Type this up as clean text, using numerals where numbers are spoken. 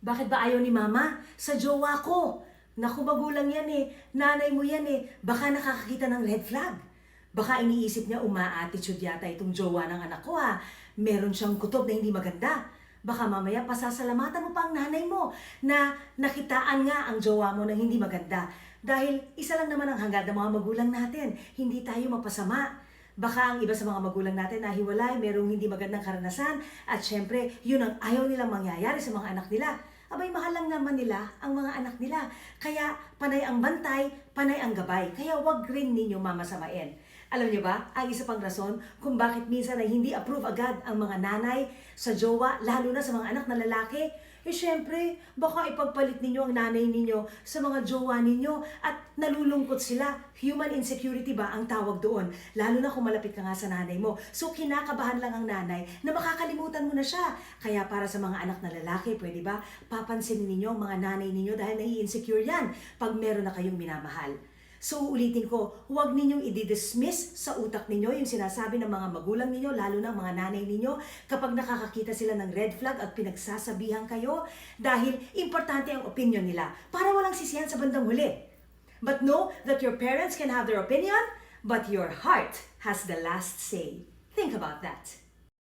Bakit ba ayaw ni mama? Sa jowa ko. Naku, magulang yan eh. Nanay mo yan eh. Baka nakakakita ng red flag. Baka iniisip niya uma-attitude yata itong jowa ng anak ko ha. Meron siyang kutob na hindi maganda. Baka mamaya pasasalamatan mo pa ang nanay mo na nakitaan nga ang jowa mo ng hindi maganda. Dahil isa lang naman ang hangad ng mga magulang natin. Hindi tayo mapasama. Baka ang iba sa mga magulang natin na hiwalay, merong hindi magandang karanasan at syempre, yun ang ayaw nilang mangyayari sa mga anak nila. Abay, mahal lang naman nila ang mga anak nila. Kaya panay ang bantay, panay ang gabay. Kaya wag rin ninyo mamasamain. Alam niyo ba, ang isa pang rason kung bakit minsan ay hindi approve agad ang mga nanay sa jowa, lalo na sa mga anak na lalaki, eh syempre, baka ipagpalit ninyo ang nanay ninyo sa mga jowa ninyo at nalulungkot sila. Human insecurity ba ang tawag doon? Lalo na kung malapit ka nga sa nanay mo. So kinakabahan lang ang nanay na makakalimutan mo na siya. Kaya para sa mga anak na lalaki, pwede ba papansinin ninyo ang mga nanay ninyo dahil nai-insecure yan pag meron na kayong minamahal. So ulitin ko, huwag ninyong i-dismiss sa utak ninyo yung sinasabi ng mga magulang ninyo, lalo na mga nanay ninyo, kapag nakakakita sila ng red flag at pinagsasabihan kayo dahil importante ang opinion nila para walang sisihan sa bandang huli. But know that your parents can have their opinion, but your heart has the last say. Think about that.